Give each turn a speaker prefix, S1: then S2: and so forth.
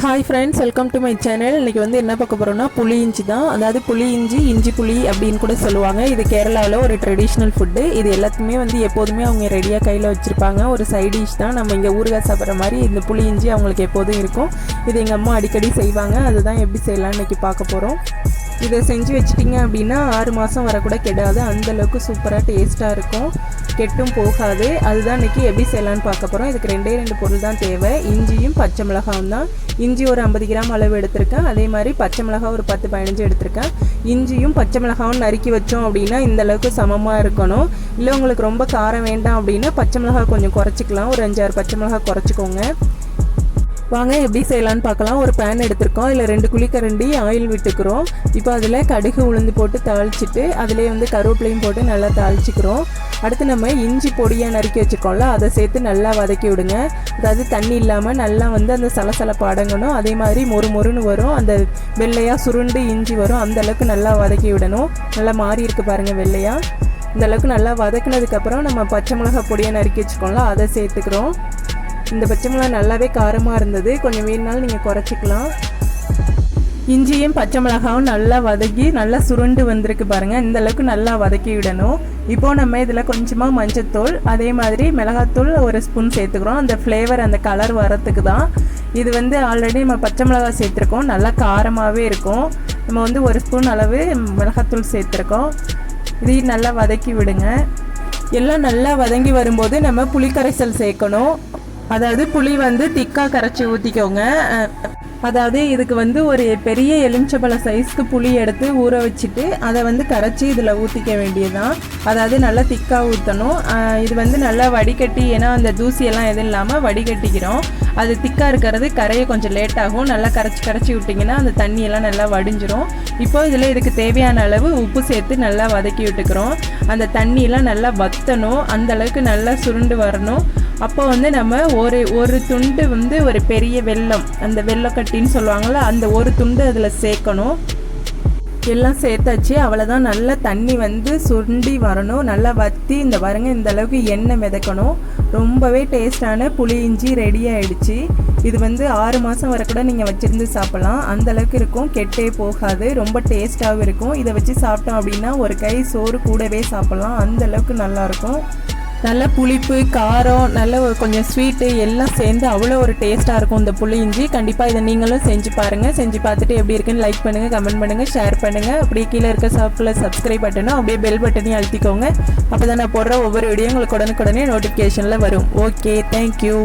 S1: Hi friends, welcome to my channel. இன்றைக்கி வந்து என்ன பார்க்க போகிறோம்னா புளி இஞ்சி தான். அதாவது புளி இஞ்சி, இஞ்சி புளி அப்படின்னு கூட சொல்லுவாங்க. இது கேரளாவில் ஒரு ட்ரெடிஷ்னல் ஃபுட்டு. இது எல்லாத்துக்குமே வந்து எப்போதுமே அவங்க ரெடியாக கையில் வச்சுருப்பாங்க. ஒரு சைட் டிஷ் தான். நம்ம இங்கே ஊறுகாய் சாப்பிட்ற மாதிரி இந்த புளி இஞ்சி அவங்களுக்கு எப்போதும் இருக்கும். இது எங்கள் அம்மா அடிக்கடி செய்வாங்க. அதுதான் எப்படி செய்யலாம்னு இன்றைக்கி பார்க்க போகிறோம். இதை செஞ்சு வச்சிட்டிங்க அப்படின்னா 6 மாதம் வரக்கூட கெடாது. அந்தளவுக்கு சூப்பராக டேஸ்ட்டாக இருக்கும், கெட்டும் போகாது. அதுதான் இன்றைக்கி எப்படி செய்யலான்னு பார்க்க போகிறோம். இதுக்கு 2 பொருள் தான் தேவை. இஞ்சியும் பச்சை மிளகாவும் தான். இஞ்சி ஒரு 50 கிராம் அளவு எடுத்திருக்கேன். அதே மாதிரி பச்சை மிளகாய் ஒரு 10-15 எடுத்திருக்கேன். இஞ்சியும் பச்சை மிளகாவும் நறுக்கி வச்சோம் அப்படின்னா இந்த அளவுக்கு சமமாக இருக்கணும். இல்லை உங்களுக்கு ரொம்ப காரம் வேண்டாம் அப்படின்னா பச்சை மிளகாய் கொஞ்சம் குறைச்சிக்கலாம். ஒரு 5-6 பச்சை மிளகாய் குறைச்சிக்கோங்க. வாங்க எப்படி செய்யலான்னு பார்க்கலாம். ஒரு பேன் எடுத்திருக்கோம். இதில் 2 குழிக்கரண்டி ஆயில் விட்டுக்கிறோம். இப்போ அதில் கடுகு உளுந்து போட்டு தாளிச்சிட்டு அதிலே வந்து கருவேப்பிலையும் போட்டு நல்லா தாளிச்சிக்கிறோம். அடுத்து நம்ம இஞ்சி பொடியாக நறுக்கி வச்சுருக்கோம்ல, அதை சேர்த்து நல்லா வதக்கி விடுங்க. அதாவது தண்ணி இல்லாமல் நல்லா வந்து அந்த சலசலப்பு அடங்கணும். அதே மாதிரி மொறுன்னு வரும், அந்த வெள்ளையாக சுருண்டு இஞ்சி வரும். அந்தளவுக்கு நல்லா வதக்கி விடணும். நல்லா மாறி இருக்குது பாருங்கள் வெள்ளையாக. இந்த அளவுக்கு நல்லா வதக்குனதுக்கப்புறம் நம்ம பச்சை மிளகாய் பொடியாக நறுக்கி வச்சுக்கோம்ல, அதை சேர்த்துக்கிறோம். இந்த பச்சை மிளகாய் நல்லாவே காரமாக இருந்தது. கொஞ்சம் வேணுனாலும் நீங்கள் குறைச்சிக்கலாம். இஞ்சியும் பச்சை மிளகாவும் நல்லா வதக்கி நல்லா சுருண்டு வந்திருக்கு பாருங்கள். இந்த அளவுக்கு நல்லா வதக்கி விடணும். இப்போது நம்ம இதில் கொஞ்சமாக மஞ்சத்தூள், அதே மாதிரி மிளகாத்தூள் ஒரு ஸ்பூன் சேர்த்துக்கிறோம். அந்த ஃப்ளேவர், அந்த கலர் வரத்துக்கு தான். இது வந்து ஆல்ரெடி நம்ம பச்சை மிளகாய் சேர்த்துருக்கோம், நல்லா காரமாகவே இருக்கும். நம்ம வந்து ஒரு ஸ்பூன் அளவு மிளகாத்தூள் சேர்த்துருக்கோம். இதையும் நல்லா வதக்கி விடுங்க. எல்லாம் நல்லா வதங்கி வரும்போது நம்ம புளிக்கரைசல் சேர்க்கணும். அதாவது புளி வந்து திக்காக கரைச்சி ஊற்றிக்கோங்க. அதாவது இதுக்கு வந்து ஒரு பெரிய எலுமிச்சம்பழ சைஸ்க்கு புளி எடுத்து ஊற வச்சுட்டு அதை வந்து கரைச்சி இதில் ஊற்றிக்க வேண்டியதுதான். அதாவது நல்லா திக்காக ஊற்றணும். இது வந்து நல்லா வடிகட்டி, ஏன்னா அந்த தூசியெல்லாம் எதுவும் இல்லாமல் வடிகட்டிக்கிறோம். அது திக்காக இருக்கிறது கரையை கொஞ்சம் லேட் ஆகும். நல்லா கரைச்சி விட்டிங்கன்னா அந்த தண்ணியெல்லாம் நல்லா வடிஞ்சிரும். இப்போ இதில் இதுக்கு தேவையான அளவு உப்பு சேர்த்து நல்லா வதக்கி விட்டுக்கிறோம். அந்த தண்ணியெல்லாம் நல்லா வற்றணும், அந்தளவுக்கு நல்லா சுருண்டு வரணும். அப்போ வந்து நம்ம ஒரு துண்டு வந்து ஒரு பெரிய வெல்லம், அந்த வெல்லக்கட்டின்னு சொல்லுவாங்கள்ல, அந்த ஒரு துண்டு அதில் சேர்க்கணும். எல்லாம் சேர்த்தாச்சு. அவ்வளோதான். நல்லா தண்ணி வந்து சுண்டி வரணும், நல்லா வற்றி இந்த பாருங்க இந்த அளவுக்கு எண்ணெய் மிதக்கணும். ரொம்பவே டேஸ்டான புளி இஞ்சி ரெடி ஆகிடுச்சு. இது வந்து 6 மாதம் வரை கூட நீங்கள் வச்சுருந்து சாப்பிட்லாம். அந்தளவுக்கு இருக்கும், கெட்டே போகாது, ரொம்ப டேஸ்ட்டாகவும் இருக்கும். இதை வச்சு சாப்பிட்டோம் அப்படின்னா ஒரு கை சோறு கூடவே சாப்பிட்லாம். அந்தளவுக்கு நல்லாயிருக்கும். நல்ல புளிப்பு, காரம், நல்ல கொஞ்சம் ஸ்வீட்டு எல்லாம் சேர்ந்து அவ்வளோ ஒரு டேஸ்ட்டாக இருக்கும் இந்த புளி இஞ்சி. கண்டிப்பாக இதை நீங்களும் செஞ்சு பாருங்கள். செஞ்சு பார்த்துட்டு எப்படி இருக்குன்னு லைக் பண்ணுங்கள், கமெண்ட் பண்ணுங்கள், ஷேர் பண்ணுங்கள். அப்படியே கீழே இருக்க சாப்பில் சப்ஸ்கிரைப் பட்டனும் அப்படியே பெல் பட்டனையும் அழுத்திக்கோங்க. அப்போ தான் நான் போடுற ஒவ்வொரு வீடியோ உங்களுக்கு உடனுக்குடனே நோட்டிஃபிகேஷனில் வரும். Okay, thank you.